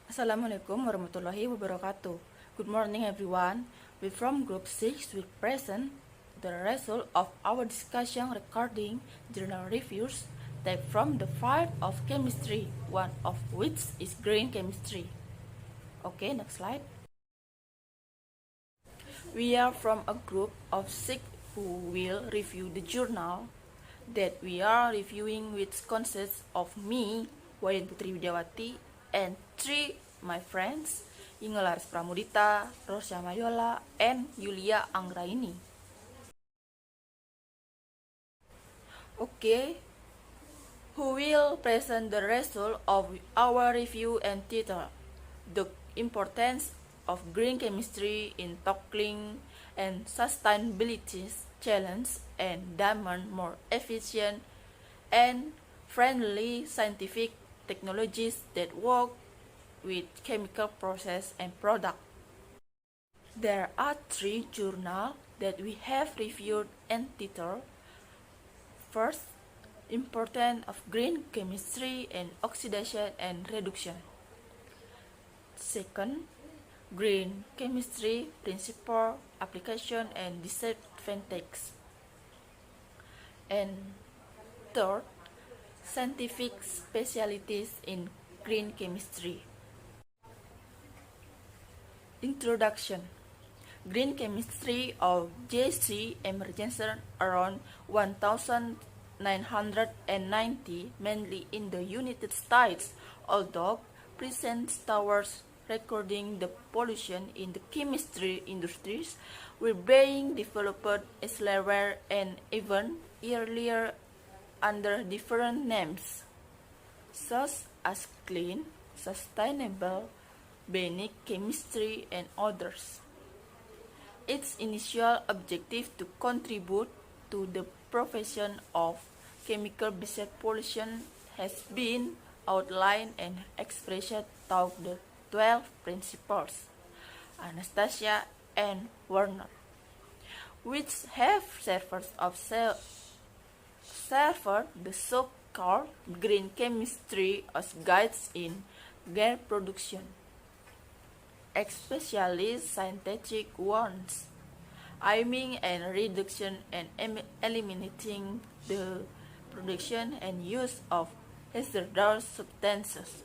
Assalamualaikum warahmatullahi wabarakatuh. Good morning everyone. We from group 6 will present the result of our discussion regarding journal reviews type from the field of chemistry, one of which is green chemistry. Okay, next slide. We are from a group of 6 who will review the journal that we are reviewing, which consists of me, Wayan Putri Widiawati, and 3 my friends, Ingelaris Pramudita, Rosya Mayola, and Yulia Anggraini. Okay, who will present the result of our review and title, The Importance of Green Chemistry in Tackling and Sustainability Challenge and Demand More Efficient and Friendly Scientific Technologies that work with chemical process and product. There are 3 journals that we have reviewed and titled. First, Importance of Green Chemistry and Oxidation and Reduction. Second, Green Chemistry Principle, Application and Disadvantages. And third, Scientific Specialties in Green Chemistry. Introduction. Green chemistry of J.C. emerged around 1990, mainly in the United States, although present towards recording the pollution in the chemistry industries were being developed elsewhere and even earlier under different names, such as clean, sustainable, organic chemistry, and others. Its initial objective to contribute to the prevention of chemical-based pollution has been outlined and expressed through the 12 principles, Anastasia and Werner, which have served the so-called green chemistry as guides in gas production, especially synthetic ones, aiming at reduction and eliminating the production and use of hazardous substances.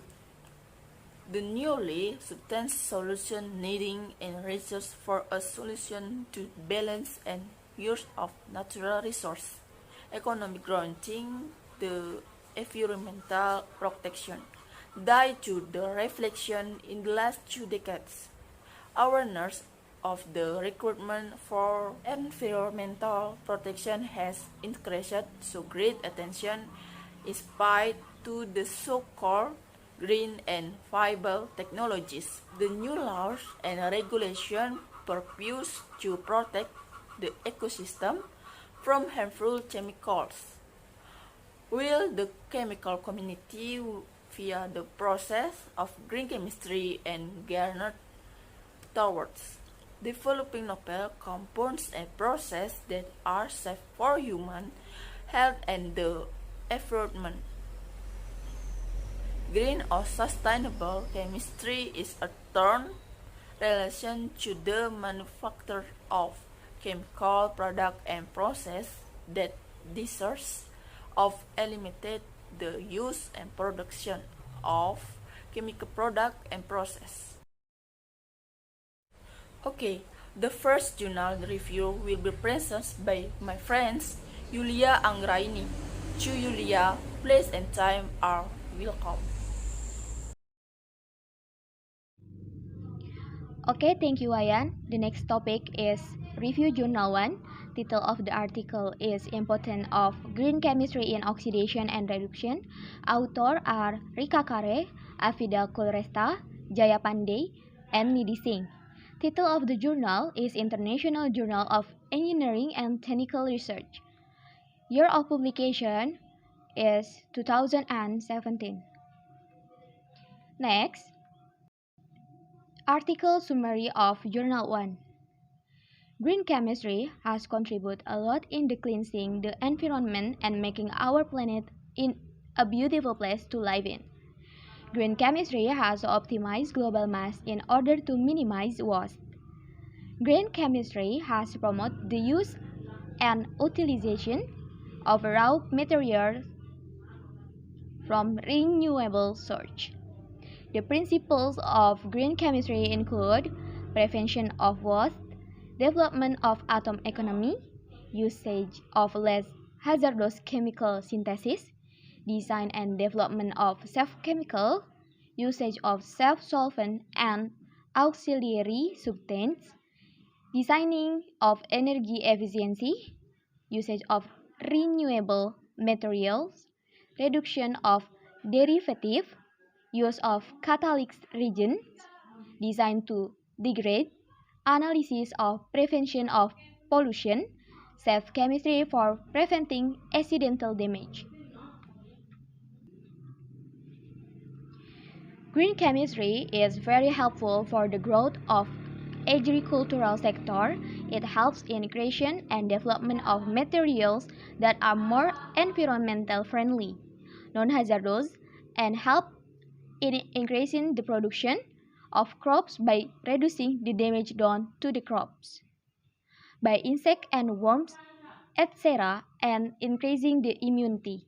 The newly substance solution needing and research for a solution to balance and use of natural resource, economic granting the environmental protection, due to the reflection in the last 2 decades. Awareness of the requirement for environmental protection has increased, so great attention is paid to the so-called green and viable technologies. The new laws and regulations purpose to protect the ecosystem from harmful chemicals, while the chemical community via the process of green chemistry and garnered towards developing novel compounds and processes that are safe for human health and the environment. Green or sustainable chemistry is a term relation to the manufacture of chemical product and process that desires of eliminate the use and production of chemical product and process. Okay, the first journal review will be presented by my friends Yulia Anggraini. To Yulia, place and time are welcome. Okay, thank you, Wayan. The next topic is Review Journal 1. Title of the article is Importance of Green Chemistry in Oxidation and Reduction. Author are Rika Kare, Afida Kulresta, Jaya Pandey, and Nidhi Singh. Title of the journal is International Journal of Engineering and Technical Research. Year of publication is 2017. Next, article summary of Journal 1. Green chemistry has contributed a lot in the cleansing the environment and making our planet a beautiful place to live in. Green chemistry has optimized global mass in order to minimize waste. Green chemistry has promoted the use and utilization of raw materials from renewable sources. The principles of green chemistry include prevention of waste, development of atom economy, usage of less hazardous chemical synthesis, design and development of safe chemical, usage of safe solvent and auxiliary substance, designing of energy efficiency, usage of renewable materials, reduction of derivative, use of catalytic reagents designed to degrade, analysis of prevention of pollution, safe chemistry for preventing accidental damage. Green chemistry is very helpful for the growth of agricultural sector. It helps in creation and development of materials that are more environmental friendly, non-hazardous, and help in increasing the production of crops by reducing the damage done to the crops by insects and worms, etc., and increasing the immunity.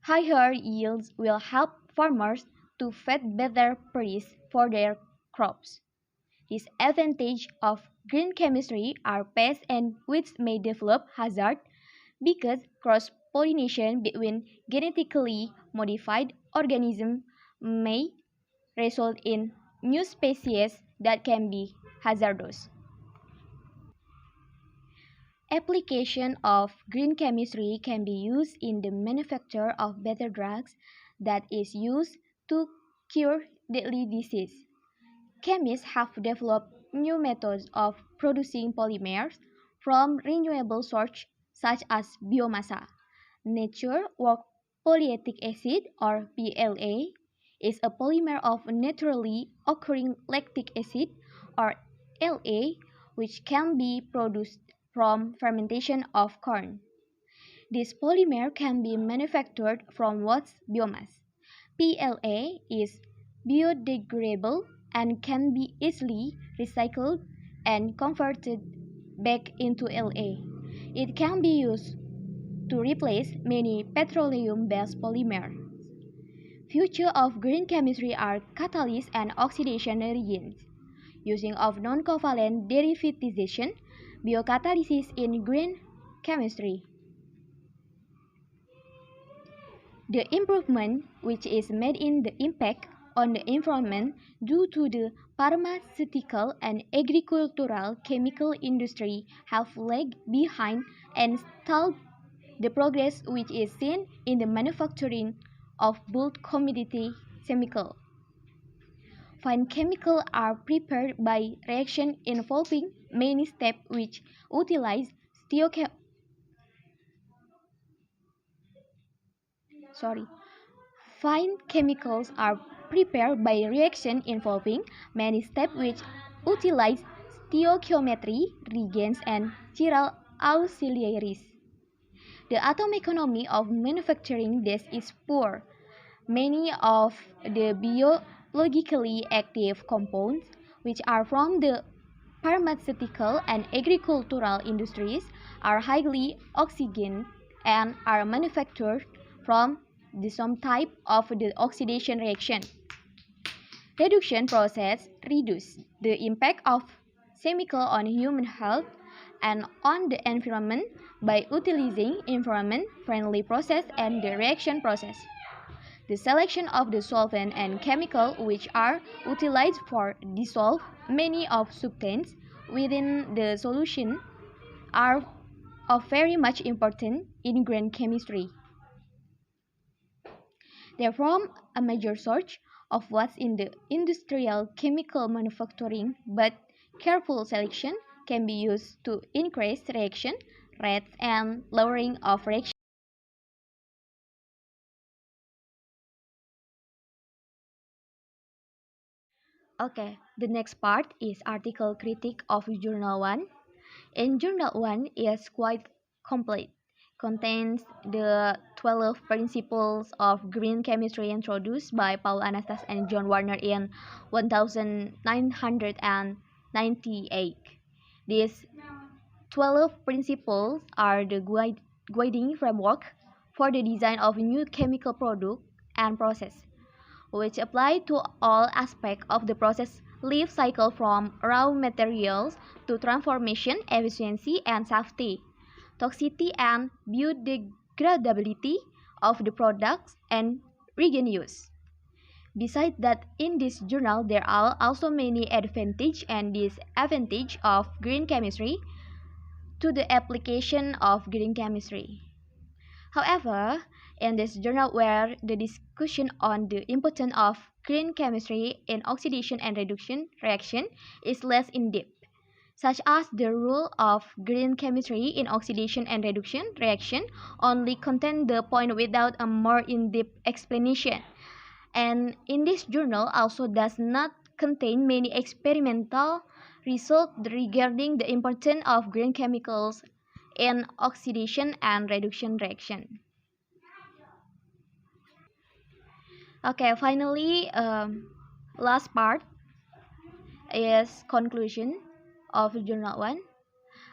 Higher yields will help farmers to fetch better price for their crops. Disadvantages of green chemistry are pests and weeds may develop hazard because cross-pollination between genetically modified organisms may result in new species that can be hazardous. Application of green chemistry can be used in the manufacture of better drugs that is used to cure deadly disease. Chemists have developed new methods of producing polymers from renewable sources such as biomassa. Nature work polyactic acid or PLA is a polymer of naturally occurring lactic acid or La which can be produced from fermentation of corn. This polymer can be manufactured from waste biomass. PLA is biodegradable and can be easily recycled and converted back into La. It can be used to replace many petroleum-based polymers. Future of green chemistry are catalysis and oxidation reagents. Using of non-covalent derivatization, biocatalysis in green chemistry. The improvement which is made in the impact on the environment due to the pharmaceutical and agricultural chemical industry have lagged behind and stalled the progress which is seen in the manufacturing of bulk commodity chemical. Fine chemicals are prepared by reaction involving many steps which utilize Fine chemicals are prepared by reaction involving many steps which utilize stoichiometry, reagents, and chiral auxiliaries. The atom economy of manufacturing this is poor. Many of the biologically active compounds, which are from the pharmaceutical and agricultural industries, are highly oxygen and are manufactured from some type of the oxidation reaction. Reduction process reduce the impact of chemical on human health and on the environment by utilizing environment-friendly process and the reaction process. The selection of the solvent and chemical which are utilized for dissolve many of substance within the solution are of very much importance in green chemistry. They form a major source of what's in the industrial chemical manufacturing, but careful selection can be used to increase reaction rates and lowering of reaction. Okay, the next part is article critique of Journal 1. In Journal 1 is quite complete, contains the 12 Principles of Green Chemistry introduced by Paul Anastas and John Warner in 1998. These 12 principles are the guiding framework for the design of new chemical product and process, which apply to all aspects of the process life cycle from raw materials to transformation, efficiency, and safety, toxicity and biodegradability of the products, and regain use. Besides that, in this journal there are also many advantages and disadvantages of green chemistry to the application of green chemistry. However, in this journal where the discussion on the importance of green chemistry in oxidation and reduction reaction is less in-depth, such as the role of green chemistry in oxidation and reduction reaction only contain the point without a more in-depth explanation. And in this journal also does not contain many experimental results regarding the importance of green chemicals in oxidation and reduction reaction. Okay, finally, last part is conclusion of journal 1.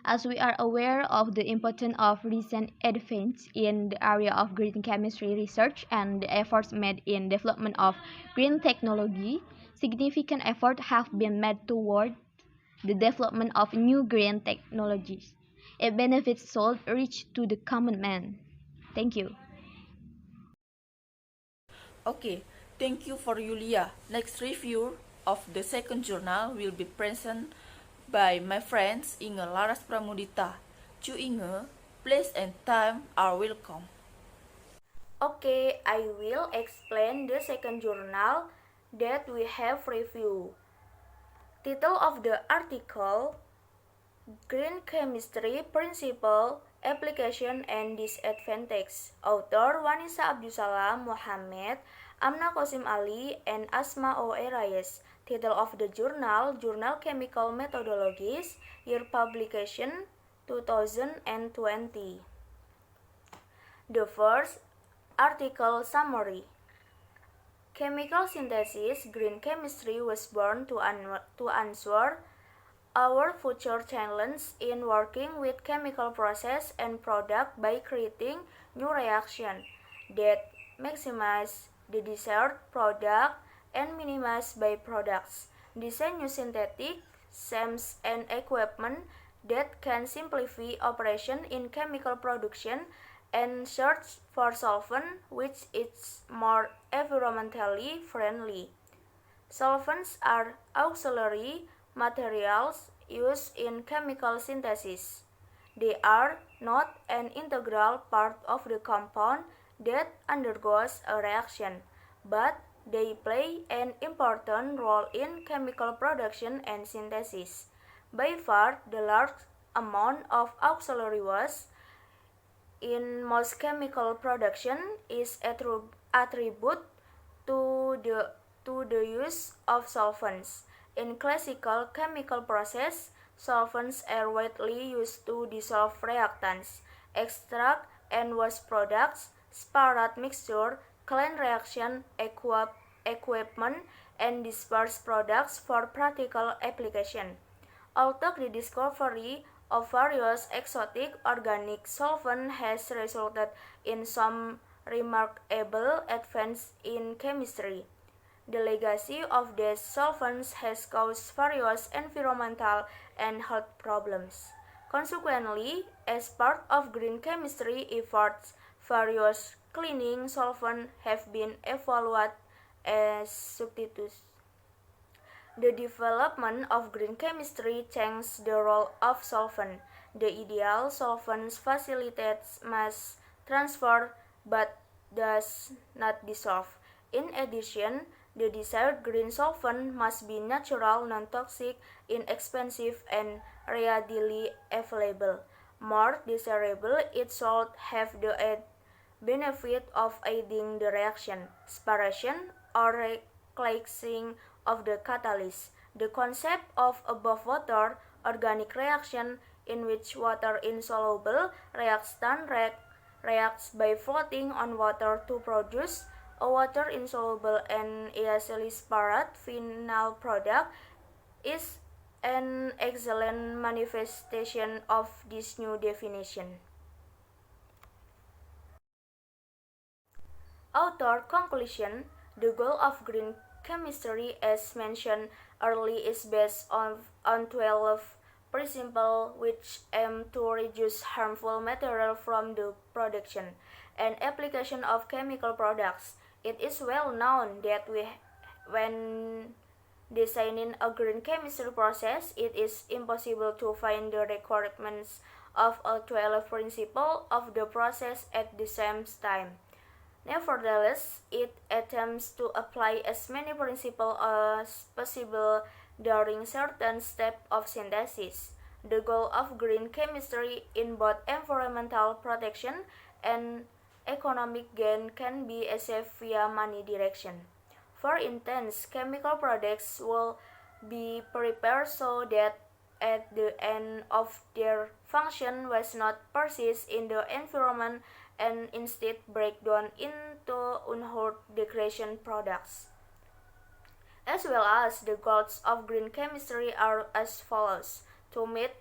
As we are aware of the importance of recent advances in the area of green chemistry research and the efforts made in development of green technology, significant efforts have been made toward the development of new green technologies. It benefits should reach to the common man. Thank you. Okay, thank you for Yulia. Next review of the second journal will be present by my friends Inge Laras Pramudita. To Inge, place and time are welcome. Okay, I will explain the second journal that we have reviewed. Title of the article: Green Chemistry Principle, Application and Disadvantage. Author Wanisa Abdussalam Mohammed, Amna Qasim Ali, and Asma O. Reyes. Title of the journal: Journal Chemical Methodologies, Year Publication 2020. The first article summary. Chemical synthesis. Green chemistry was born to answer our future challenge in working with chemical process and product by creating new reaction that maximize the desired product and minimize byproducts. Design new synthetic schemes and equipment that can simplify operation in chemical production and search for solvent which is more environmentally friendly. Solvents are auxiliary materials used in chemical synthesis. They are not an integral part of the compound that undergoes a reaction, but they play an important role in chemical production and synthesis. By far, the large amount of auxiliary waste in most chemical production is attributed to the use of solvents. In classical chemical process, solvents are widely used to dissolve reactants, extract and waste products, separate mixture, clean reaction equipment, and disperse products for practical application. Although the discovery of various exotic organic solvents has resulted in some remarkable advances in chemistry, the legacy of these solvents has caused various environmental and health problems. Consequently, as part of green chemistry efforts, various cleaning solvents have been evaluated as substitutes. The development of green chemistry changed the role of solvent. The ideal solvent facilitates mass transfer but does not dissolve. In addition, the desired green solvent must be natural, non-toxic, inexpensive, and readily available. More desirable, it should have the added benefit of aiding the reaction, separation, or reclassing of the catalyst. The concept of above-water organic reaction in which water-insoluble reactant react reacts by floating on water to produce a water-insoluble and easily separate final product is an excellent manifestation of this new definition. Author conclusion: the goal of green chemistry, as mentioned earlier, is based on 12 principles which aim to reduce harmful material from the production and application of chemical products. It is well known that when designing a green chemistry process, it is impossible to find the requirements of all 12 principles of the process at the same time. Nevertheless, it attempts to apply as many principles as possible during certain steps of synthesis. The goal of green chemistry in both environmental protection and economic gain can be achieved via many directions. For instance, chemical products will be prepared so that at the end of their function was not persist in the environment and instead break down into unhurt degradation products. As well as the goals of green chemistry are as follows: to meet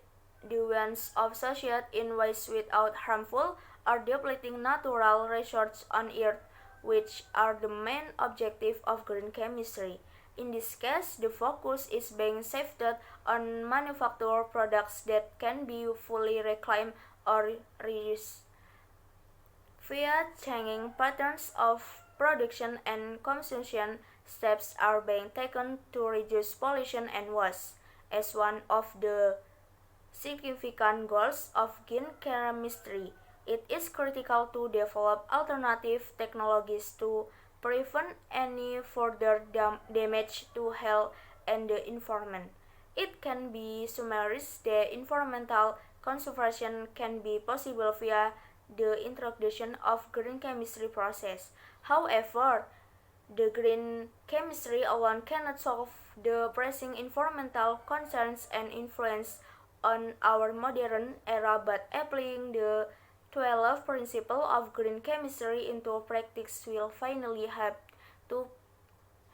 the wants of society in ways without harmful or depleting natural resources on Earth, which are the main objective of green chemistry. In this case, the focus is being shifted on manufactured products that can be fully reclaimed or reused. Via changing patterns of production and consumption, steps are being taken to reduce pollution and waste. As one of the significant goals of green chemistry, it is critical to develop alternative technologies to prevent any further damage to health and the environment. It can be summarized that environmental conservation can be possible via the introduction of green chemistry process. However, the green chemistry alone cannot solve the pressing environmental concerns and influence on our modern era, but applying the 12 principles of green chemistry into practice will finally help to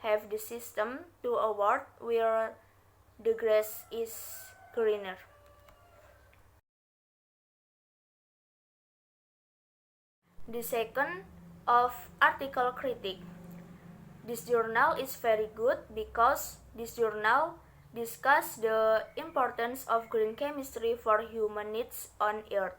have the system to a world where the grass is greener. The second of article critique. This journal is very good because this journal discusses the importance of green chemistry for human needs on Earth.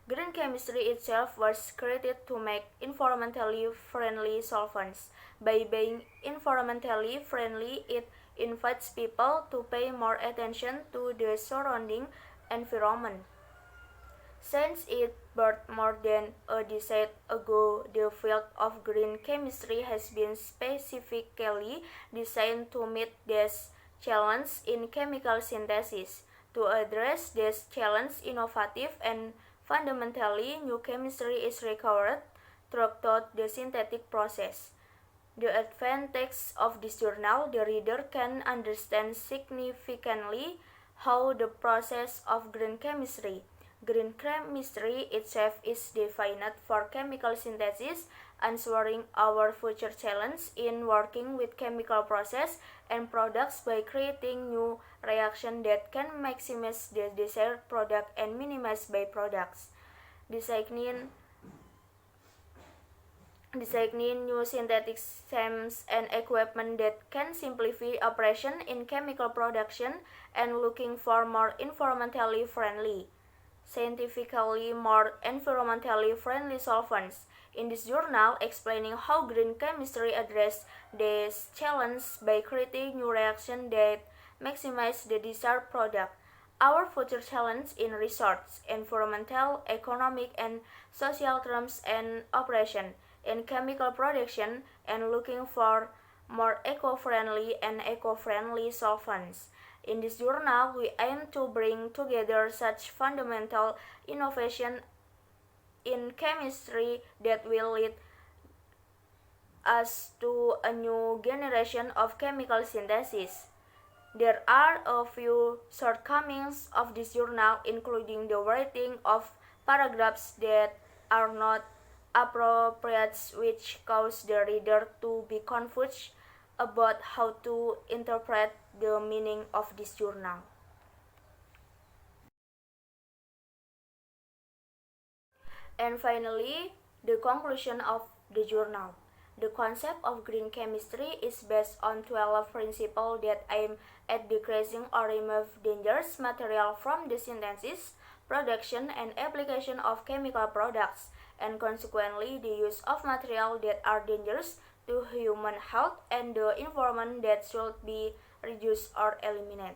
Green chemistry itself was created to make environmentally friendly solvents. By being environmentally friendly, it invites people to pay more attention to the surrounding environment. Since it birthed more than a decade ago, the field of green chemistry has been specifically designed to meet this challenge in chemical synthesis. To address this challenge, innovative and fundamentally new chemistry is required throughout the synthetic process. The advantage of this journal, the reader can understand significantly how the process of green chemistry itself is defined for chemical synthesis, answering our future challenge in working with chemical process and products by creating new reactions that can maximize the desired product and minimize byproducts. Designing new synthetic schemes and equipment that can simplify operation in chemical production and looking for more environmentally friendly, scientifically more environmentally friendly solvents. In this journal, explaining how green chemistry addresses this challenge by creating new reactions that maximize the desired product. Our future challenge in research, environmental, economic, and social terms and operation in chemical production and looking for more eco-friendly and eco-friendly solvents. In this journal, we aim to bring together such fundamental innovation in chemistry that will lead us to a new generation of chemical synthesis. There are a few shortcomings of this journal, including the writing of paragraphs that are not appropriate, which cause the reader to be confused about how to interpret the meaning of this journal. And finally, the conclusion of the journal. The concept of green chemistry is based on 12 principles that aim at decreasing or remove dangerous material from the synthesis, production, and application of chemical products, and consequently the use of materials that are dangerous to human health and the environment that should be reduced or eliminated.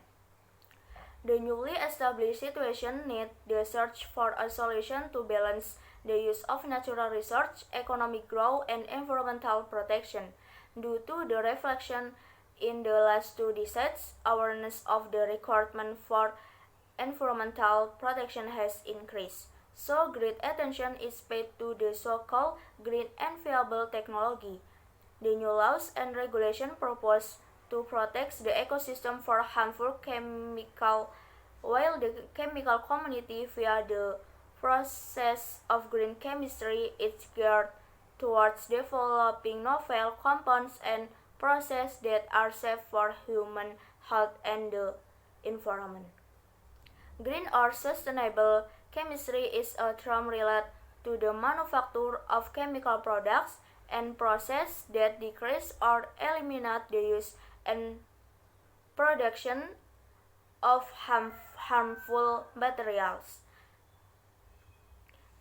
The newly established situation needs the search for a solution to balance the use of natural resources, economic growth, and environmental protection. Due to the reflection in the last two decades, awareness of the requirement for environmental protection has increased. So great attention is paid to the so-called green and viable technology. The new laws and regulations propose to protect the ecosystem for harmful chemical, while the chemical community via the process of green chemistry is geared towards developing novel compounds and processes that are safe for human health and the environment. Green or sustainable chemistry is a term related to the manufacture of chemical products and process that decrease or eliminate the use and production of harmful materials.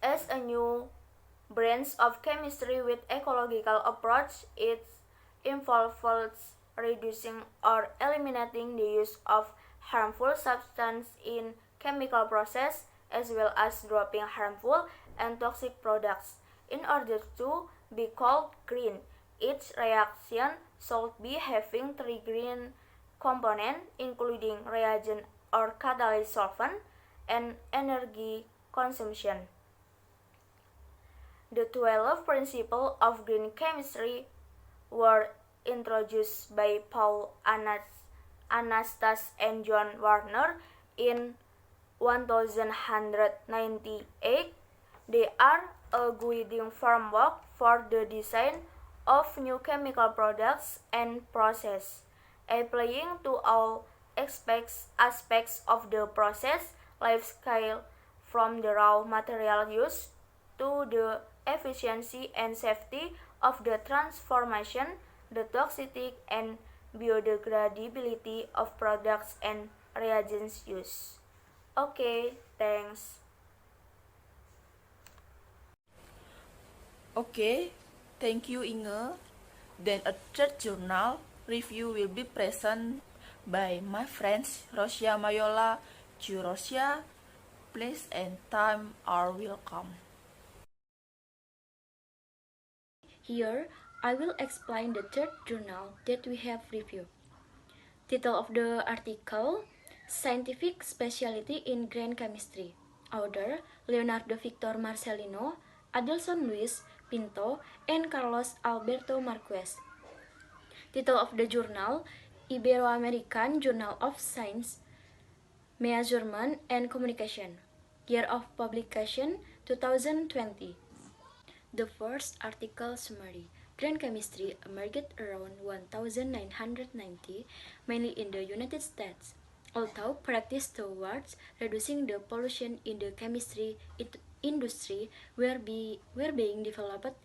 As a new branch of chemistry with ecological approach, it involves reducing or eliminating the use of harmful substances in chemical process as well as dropping harmful and toxic products. In order to be called green, each reaction should be having three green components including reagent or catalyst solvent and energy consumption. The 12 principles of green chemistry were introduced by Paul Anastas and John Warner in 1998. They are a guiding framework for the design of new chemical products and process, applying to all aspects of the process life cycle from the raw material use to the efficiency and safety of the transformation, the toxicity and biodegradability of products and reagents used. Okay, thanks. Okay, thank you Inge. Then a third journal review will be present by my friends Rosia Mayola. To Rosia, place and time are welcome. Here, I will explain the third journal that we have reviewed. Title of the article, Scientific Specialty in Green Chemistry. Author, Leonardo Victor Marcelino, Adelson Luis Pinto, and Carlos Alberto Marquez. Title of the journal, Ibero-American Journal of Science, Measurement and Communication. Year of publication, 2020. The first article summary. Green chemistry emerged around 1990, mainly in the United States. Although practice towards reducing the pollution in the chemistry industry were being developed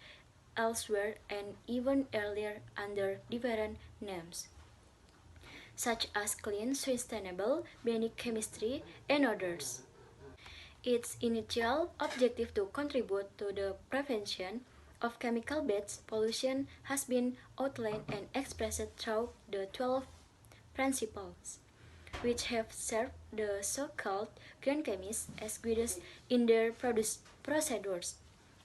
elsewhere and even earlier under different names, such as clean, sustainable, organic chemistry, and others. Its initial objective to contribute to the prevention of chemical-based pollution has been outlined and expressed through the 12 principles, which have served the so-called green chemists as guides in their procedures,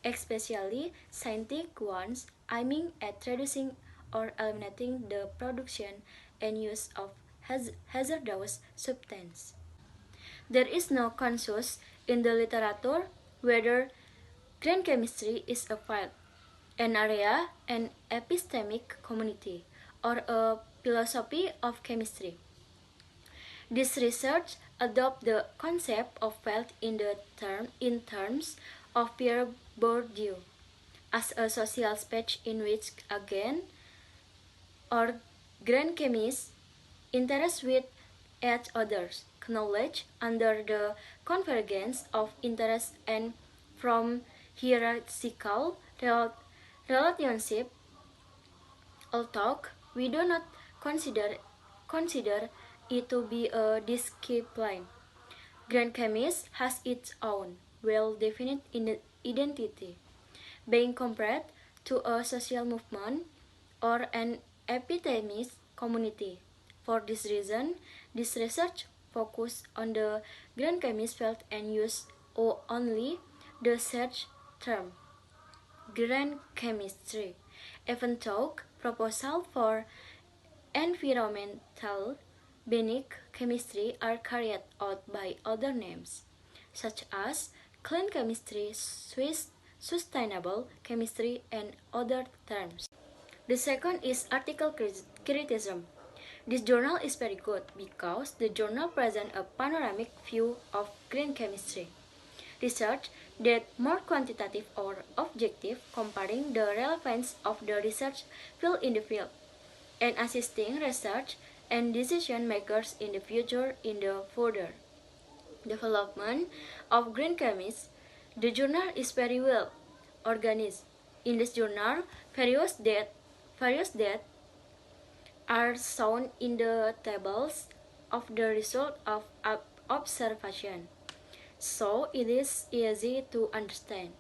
especially scientific ones aiming at reducing or eliminating the production and use of hazardous substances. There is no consensus in the literature whether green chemistry is a field, an area, an epistemic community, or a philosophy of chemistry. This research adopts the concept of field in terms of Pierre Bourdieu, as a social space in which again or grand chemists interact with each other's knowledge under the convergence of interest and from hierarchical relationship. Although we do not consider it to be a discipline, grand chemist has its own well-defined identity, being compared to a social movement or an epidemic community. For this reason, this research focused on the grand chemist field and used only the search term grand chemistry, even though proposals for environmental benign chemistry are carried out by other names, such as clean chemistry, sustainable chemistry, and other terms. The second is article criticism. This journal is very good because the journal presents a panoramic view of green chemistry. Research that more quantitative or objective, comparing the relevance of the research field in the field, and assisting research and decision makers in the future in the further development of green chemists. The journal is very well organized. In this journal, various data are shown in the tables of the result of observation, so it is easy to understand.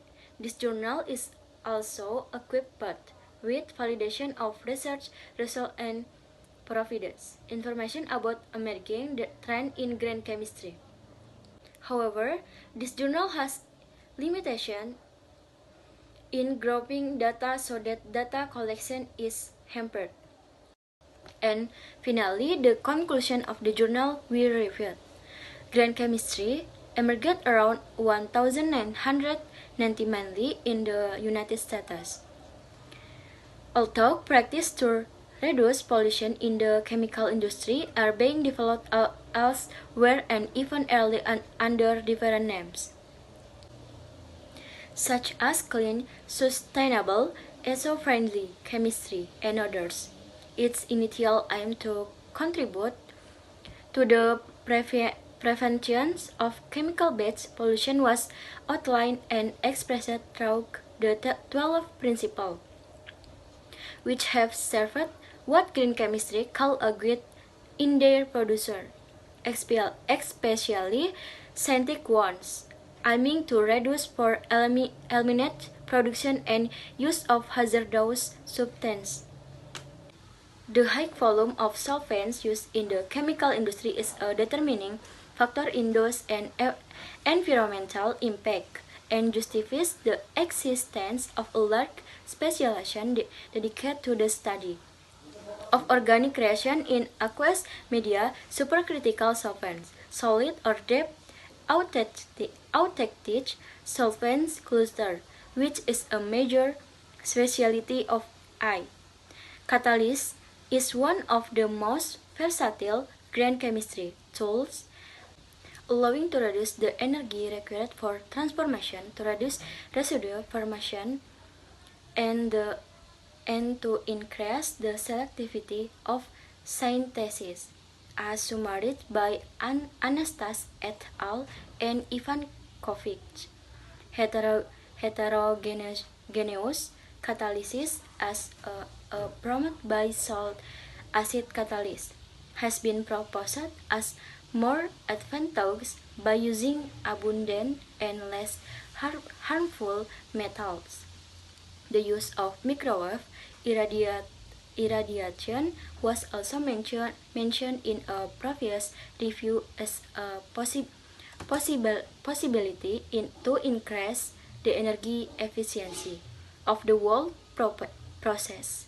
This journal is also equipped with validation of research results and provides information about emerging trends in green chemistry. However, this journal has limitations in grouping data so that data collection is hampered. And finally, the conclusion of the journal we reviewed. Green chemistry emerged around 1990 mainly in the United States. Although practices to reduce pollution in the chemical industry are being developed elsewhere and even early under different names, such as clean, sustainable, eco-friendly chemistry, and others. Its initial aim to contribute to the prevention of chemical-based pollution was outlined and expressed through the 12 principles, which have served what green chemistry call a guide in their producer, especially scientific ones, aiming to reduce or eliminate production and use of hazardous substances. The high volume of solvents used in the chemical industry is a determining factor in those and environmental impact and justifies the existence of a large specialization dedicated to the study of organic reaction in aqueous media, supercritical solvents, solid or depth authentic solvents cluster, which is a major specialty of Catalyst is one of the most versatile green chemistry tools, allowing to reduce the energy required for transformation, to reduce residue formation, and to increase the selectivity of synthesis, as summarized by Anastas et al. And Ivan Kovic. Heterogeneous catalysis as promoted by salt acid catalyst has been proposed as more advantageous by using abundant and less harmful metals. The use of microwave irradiation was also mentioned in a previous review as a possibility to increase the energy efficiency of the whole process.